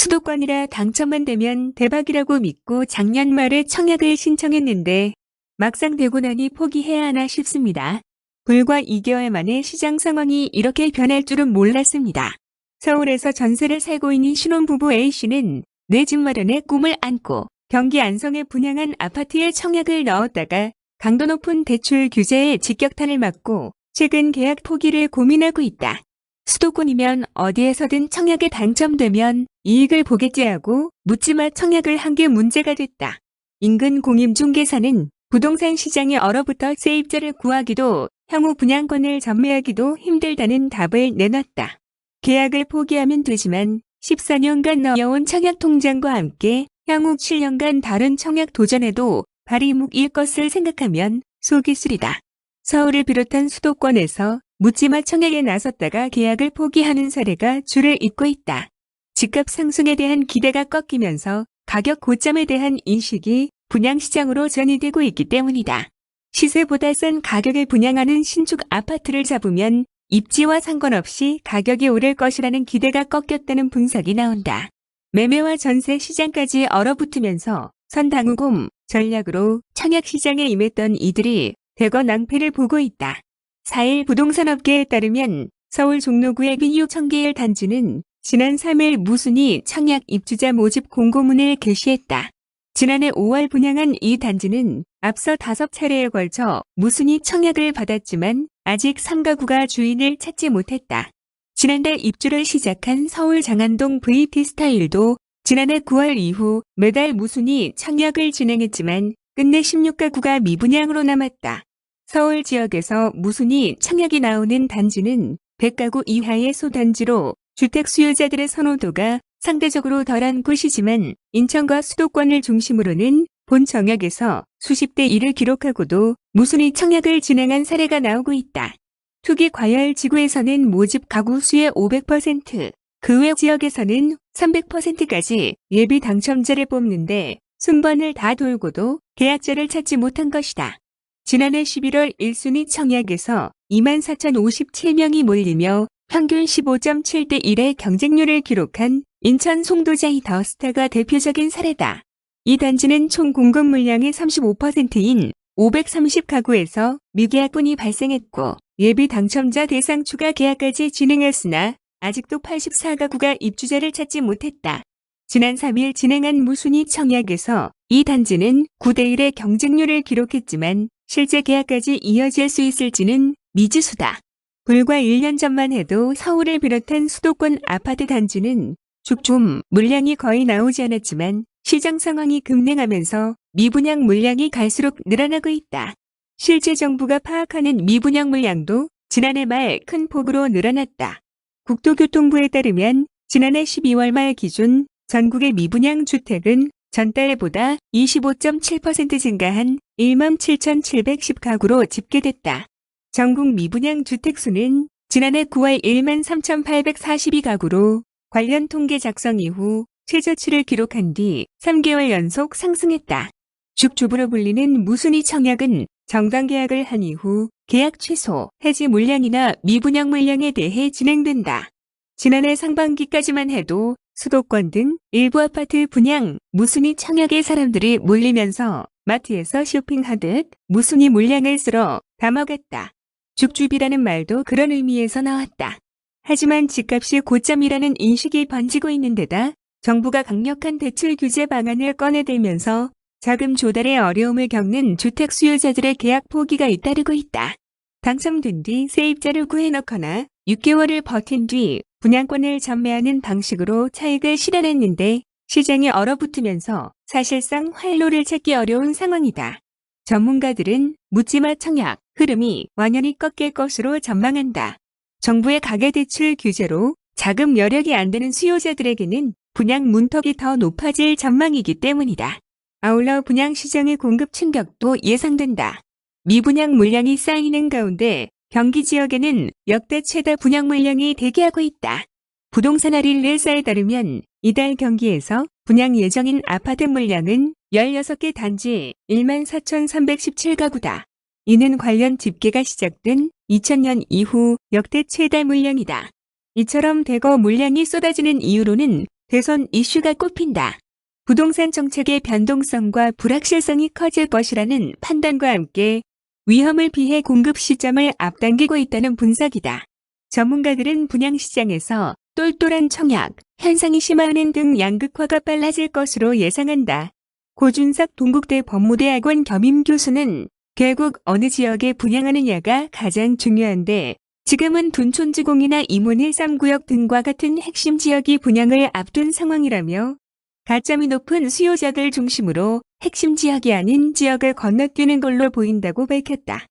수도권이라 당첨만 되면 대박이라고 믿고 작년 말에 청약을 신청했는데 막상 되고 나니 포기해야 하나 싶습니다. 불과 2개월 만에 시장 상황이 이렇게 변할 줄은 몰랐습니다. 서울에서 전세를 살고 있는 신혼부부 A씨는 내 집 마련의 꿈을 안고 경기 안성에 분양한 아파트에 청약을 넣었다가 강도 높은 대출 규제에 직격탄을 맞고 최근 계약 포기를 고민하고 있다. 수도권이면 어디에서든 청약에 당첨되면 이익을 보겠지 하고 묻지마 청약을 한 게 문제가 됐다. 인근 공임중개사는 부동산 시장이 얼어붙어 세입자를 구하기도 향후 분양권을 전매하기도 힘들다는 답을 내놨다. 계약을 포기하면 되지만 14년간 넣어온 청약 통장과 함께 향후 7년간 다른 청약 도전에도 발이 묶일 것을 생각하면 속이 쓰리다. 서울을 비롯한 수도권에서 묻지마 청약에 나섰다가 계약을 포기하는 사례가 줄을 잇고 있다. 집값 상승에 대한 기대가 꺾이면서 가격 고점에 대한 인식이 분양시장으로 전이되고 있기 때문이다. 시세보다 싼 가격에 분양하는 신축 아파트를 잡으면 입지와 상관없이 가격이 오를 것이라는 기대가 꺾였다는 분석이 나온다. 매매와 전세 시장까지 얼어붙으면서 선당우곰 전략으로 청약시장에 임했던 이들이 대거 낭패를 보고 있다. 4일 부동산업계에 따르면 서울 종로구의 BU 청계일 단지는 지난 3일 무순위 청약 입주자 모집 공고문을 게시했다. 지난해 5월 분양한 이 단지는 앞서 5차례에 걸쳐 무순위 청약을 받았지만 아직 3가구가 주인을 찾지 못했다. 지난달 입주를 시작한 서울 장안동 VT스타일도 지난해 9월 이후 매달 무순위 청약을 진행했지만 끝내 16가구가 미분양으로 남았다. 서울 지역에서 무순위 청약이 나오는 단지는 100가구 이하의 소단지로 주택 수요자들의 선호도가 상대적으로 덜한 곳이지만 인천과 수도권을 중심으로는 본 정역에서 수십 대 1을 기록하고도 무순위 청약을 진행한 사례가 나오고 있다. 투기 과열 지구에서는 모집 가구 수의 500%, 그 외 지역에서는 300%까지 예비 당첨자를 뽑는데 순번을 다 돌고도 계약자를 찾지 못한 것이다. 지난해 11월 1순위 청약에서 24,057명이 몰리며 평균 15.7대 1의 경쟁률을 기록한 인천 송도자이 더스타가 대표적인 사례다. 이 단지는 총 공급 물량의 35%인 530가구에서 미계약분이 발생했고 예비 당첨자 대상 추가 계약까지 진행했으나 아직도 84가구가 입주자를 찾지 못했다. 지난 3일 진행한 무순위 청약에서 이 단지는 9대1의 경쟁률을 기록했지만 실제 계약까지 이어질 수 있을지는 미지수다. 불과 1년 전만 해도 서울을 비롯한 수도권 아파트 단지는 죽좀 물량이 거의 나오지 않았지만 시장 상황이 급냉하면서 미분양 물량이 갈수록 늘어나고 있다. 실제 정부가 파악하는 미분양 물량도 지난해 말 큰 폭으로 늘어났다. 국토교통부에 따르면 지난해 12월 말 기준 전국의 미분양 주택은 전달보다 25.7% 증가한 17,710가구로 집계됐다. 전국 미분양 주택수는 지난해 9월 13,842가구로 관련 통계 작성 이후 최저치를 기록한 뒤 3개월 연속 상승했다. 죽주부로 불리는 무순위 청약은 정당 계약을 한 이후 계약 취소, 해지 물량이나 미분양 물량에 대해 진행된다. 지난해 상반기까지만 해도 수도권 등 일부 아파트 분양, 무순위 청약에 사람들이 몰리면서 마트에서 쇼핑하듯 무순위 물량을 쓸어 담아갔다. 죽주비라는 말도 그런 의미에서 나왔다. 하지만 집값이 고점이라는 인식이 번지고 있는 데다 정부가 강력한 대출 규제 방안을 꺼내들면서 자금 조달에 어려움을 겪는 주택 수요자들의 계약 포기가 잇따르고 있다. 당첨된 뒤 세입자를 구해놓거나 6개월을 버틴 뒤 분양권을 전매하는 방식으로 차익을 실현했는데 시장이 얼어붙으면서 사실상 활로를 찾기 어려운 상황이다. 전문가들은 묻지마 청약 흐름이 완연히 꺾일 것으로 전망한다. 정부의 가계대출 규제로 자금 여력이 안 되는 수요자들에게는 분양 문턱이 더 높아질 전망이기 때문이다. 아울러 분양시장의 공급 충격도 예상된다. 미분양 물량이 쌓이는 가운데 경기 지역에는 역대 최다 분양 물량이 대기하고 있다. 부동산 알릴레사에 따르면 이달 경기에서 분양 예정인 아파트 물량은 16개 단지 14,317가구다. 이는 관련 집계가 시작된 2000년 이후 역대 최다 물량이다. 이처럼 대거 물량이 쏟아지는 이유로는 대선 이슈가 꼽힌다. 부동산 정책의 변동성과 불확실성이 커질 것이라는 판단과 함께 위험을 피해 공급 시점을 앞당기고 있다는 분석이다. 전문가들은 분양시장에서 똘똘한 청약, 현상이 심화하는 등 양극화가 빨라질 것으로 예상한다. 고준석 동국대 법무대학원 겸임 교수는 결국 어느 지역에 분양하느냐가 가장 중요한데 지금은 둔촌지공이나 이문 1.3구역 등과 같은 핵심 지역이 분양을 앞둔 상황이라며 가점이 높은 수요자들 중심으로 핵심 지역이 아닌 지역을 건너뛰는 걸로 보인다고 밝혔다.